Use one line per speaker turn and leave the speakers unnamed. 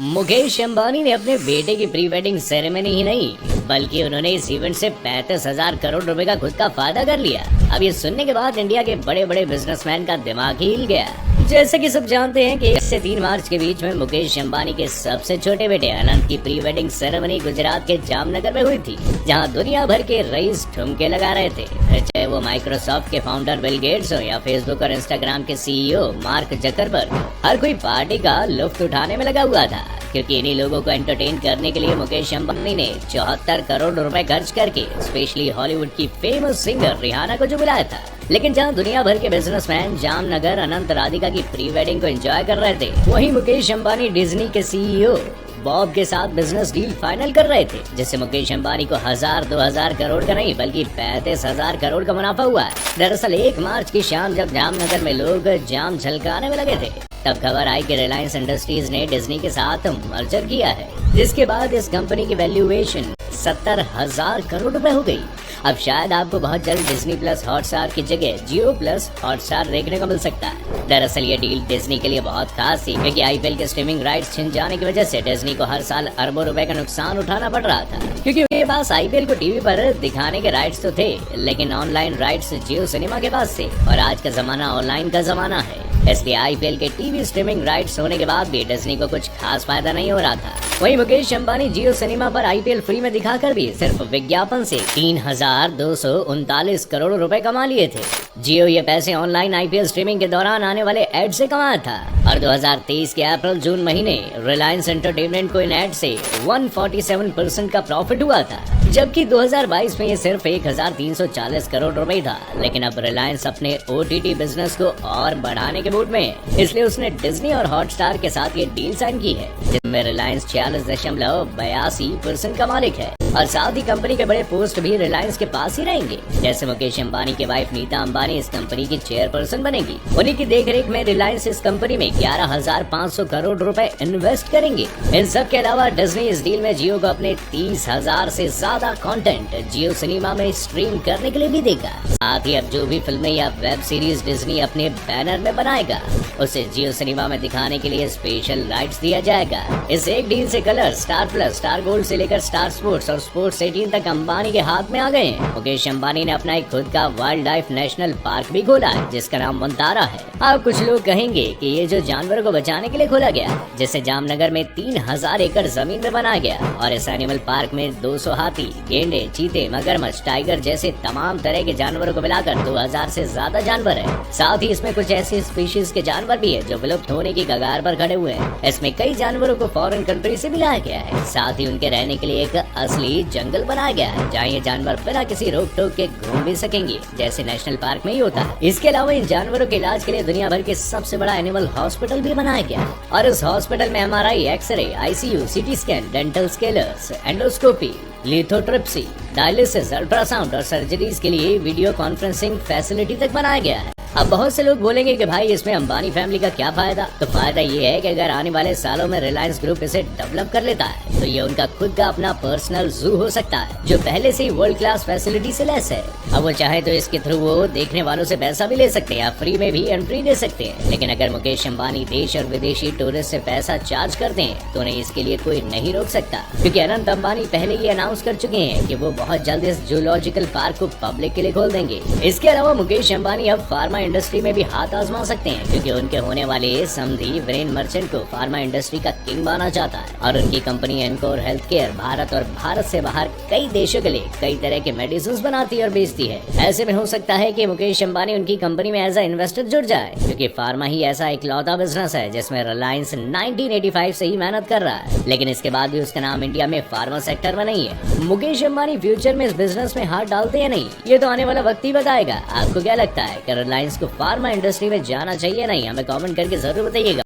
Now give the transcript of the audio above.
मुकेश अंबानी ने अपने बेटे की प्री वेडिंग सेरेमनी ही नहीं बल्कि उन्होंने इस इवेंट से 35,000 करोड़ रुपए का खुद का फायदा कर लिया। अब ये सुनने के बाद इंडिया के बड़े बड़े बिजनेसमैन का दिमाग ही हिल गया। जैसे कि सब जानते हैं कि 1 से 3 मार्च के बीच में मुकेश अंबानी के सबसे छोटे बेटे अनंत की प्री वेडिंग सेरेमनी गुजरात के जामनगर में हुई थी, जहां दुनिया भर के रईस ठुमके लगा रहे थे। चाहे वो माइक्रोसॉफ्ट के फाउंडर बिल गेट्स हो या फेसबुक और इंस्टाग्राम के सीईओ मार्क जकरबर्ग, हर कोई पार्टी का लुत्फ उठाने में लगा हुआ था, क्योंकि इन्हीं लोगों को एंटरटेन करने के लिए मुकेश अंबानी ने 74 करोड़ रुपए खर्च करके स्पेशली हॉलीवुड की फेमस सिंगर रिहाना को जो बुलाया था। लेकिन जहां दुनिया भर के बिजनेसमैन जामनगर अनंत राधिका की प्री वेडिंग को एंजॉय कर रहे थे, वहीं मुकेश अंबानी डिज्नी के सीईओ बॉब के साथ बिजनेस डील फाइनल कर रहे थे, जिससे मुकेश अंबानी को 1000-2000 करोड़ का नहीं बल्कि 35,000 करोड़ का मुनाफा हुआ है। दरअसल 1 मार्च की शाम जब जामनगर में लोग जाम झलकाने में लगे थे, तब खबर आई कि रिलायंस इंडस्ट्रीज ने डिज्नी के साथ मर्जर किया है, जिसके बाद इस कंपनी की वैल्यूएशन 70,000 करोड़ रुपए हो गई। अब शायद आपको बहुत जल्द डिज्नी प्लस हॉटस्टार की जगह जियो प्लस हॉटस्टार देखने को मिल सकता है। दरअसल ये डील डिज्नी के लिए बहुत खास थी, क्योंकि आईपीएल के स्ट्रीमिंग राइट्स छिन जाने की वजह से डिज्नी को हर साल अरबों रुपए का नुकसान उठाना पड़ रहा था, क्योंकि उनके पास आईपीएल को टीवी पर दिखाने के राइट्स तो थे, लेकिन ऑनलाइन राइट्स जियो सिनेमा के पास थे, और आज का जमाना ऑनलाइन का जमाना है। इसलिए आईपीएल के टीवी स्ट्रीमिंग राइट्स होने के बाद भी डिज्नी को कुछ खास फायदा नहीं हो रहा था। वहीं मुकेश अंबानी जियो सिनेमा पर आईपीएल फ्री में दिखाकर भी सिर्फ विज्ञापन से 3,239 करोड़ रुपए कमा लिए थे। जियो ये पैसे ऑनलाइन आईपीएल स्ट्रीमिंग के दौरान आने वाले एड से कमाया था, और 2023 के अप्रैल-जून महीने रिलायंस एंटरटेनमेंट को इन एड से 147% का प्रॉफिट हुआ था, जबकि 2022 में ये सिर्फ 1,340 करोड़ रुपए था। लेकिन अब रिलायंस अपने ओटीटी बिजनेस को और बढ़ाने के मूड में है, इसलिए उसने डिज्नी और हॉटस्टार के साथ ये डील साइन की है, जिसमें रिलायंस 46.82% का मालिक है, और साथ ही कंपनी के बड़े पोस्ट भी रिलायंस के पास ही रहेंगे। जैसे मुकेश अंबानी की वाइफ नीता अंबानी इस कंपनी की चेयरपर्सन बनेगी। उन्हीं की देखरेख में रिलायंस इस कंपनी में 11,500 करोड़ रुपए इन्वेस्ट करेंगे। इन सब के अलावा डिज्नी इस डील में जियो को अपने 30,000 से ज्यादा कंटेंट जियो सिनेमा में स्ट्रीम करने के लिए भी देगा। साथ ही अब जो भी फिल्में या वेब सीरीज डिज्नी अपने बैनर में बनाएगा, उसे जियो सिनेमा में दिखाने के लिए स्पेशल राइट्स दिया जाएगा। इस एक डील से colour, star plus, star gold से लेकर स्टार स्पोर्ट्स और स्पोर्ट्स 18 तक अंबानी के हाथ में आ गए हैं। मुकेश अंबानी ने अपना एक खुद का वाइल्ड लाइफ नेशनल पार्क भी खोला है, जिसका नाम मंतारा है। अब कुछ लोग कहेंगे कि ये जो जानवरों को बचाने के लिए खोला गया, जिसे जामनगर में 3,000 एकड़ जमीन में बनाया गया, और इस एनिमल पार्क में 200 हाथी, गेंडे, चीते, मगरमच्छ, टाइगर जैसे तमाम तरह के जानवरों को मिलाकर 2,000 से ज्यादा जानवर है। साथ ही इसमें कुछ ऐसे स्पीशीज के जानवर भी है जो विलुप्त होने की कगार पर खड़े हुए हैं। इसमें कई जानवरों को फॉरेन कंट्री से भी लाया गया है। साथ ही उनके रहने के लिए एक असली जंगल बनाया गया है, जहाँ ये जानवर बिना किसी रोक टोक के घूम भी सकेंगे, जैसे नेशनल पार्क में ही होता है। इसके अलावा इन जानवरों के इलाज के लिए दुनिया भर के सबसे बड़ा एनिमल हॉस्पिटल भी बनाया गया, और इस हॉस्पिटल में MRI, X-ray, ICU, CT scan, dental scalers, endoscopy, lithotripsy, dialysis, ultrasound और सर्जरीज के लिए वीडियो कॉन्फ्रेंसिंग फैसिलिटी तक बनाया गया है। अब बहुत से लोग बोलेंगे कि भाई इसमें अंबानी फैमिली का क्या फायदा? तो फायदा ये है कि अगर आने वाले सालों में रिलायंस ग्रुप इसे डेवलप कर लेता है, तो ये उनका खुद का अपना पर्सनल जू हो सकता है, जो पहले से ही वर्ल्ड क्लास फैसिलिटी से लैस है। अब वो चाहे तो इसके थ्रू वो देखने वालों से पैसा भी ले सकते हैं या फ्री में भी एंट्री दे सकते हैं। लेकिन अगर मुकेश अंबानी देश और विदेशी टूरिस्ट से पैसा चार्ज करते हैं, तो उन्हें इसके लिए कोई नहीं रोक सकता, क्योंकि अनंत अंबानी पहले ही अनाउंस कर चुके हैं कि वो बहुत जल्द इस जूलॉजिकल पार्क को पब्लिक के लिए खोल देंगे। इसके अलावा मुकेश अंबानी अब फार्मा इंडस्ट्री में भी हाथ आजमा सकते हैं, क्योंकि उनके होने वाले समधी वीरेन मर्चेंट को फार्मा इंडस्ट्री का किंग माना जाता है, और उनकी company encore health care Bharat और भारत से बाहर कई देशों के लिए कई तरह के मेडिसिन बनाती है और बेचती है। ऐसे में हो सकता है कि मुकेश अंबानी उनकी कंपनी में एज अ इन्वेस्टर जुड़ जाए, क्योंकि फार्मा ही ऐसा इकलौता बिजनेस है जिसमें रिलायंस 1985 से ही मेहनत कर रहा है, लेकिन इसके बाद भी उसका नाम इंडिया में फार्मा सेक्टर में नहीं है। मुकेश अंबानी फ्यूचर में इस बिजनेस में हाथ डालते हैं नहीं, ये तो आने वाला वक्त ही बताएगा। आपको क्या लगता है कि रिलायंस को फार्मा इंडस्ट्री में जाना चाहिए? नहीं, हमें कमेंट करके जरूर बताइएगा।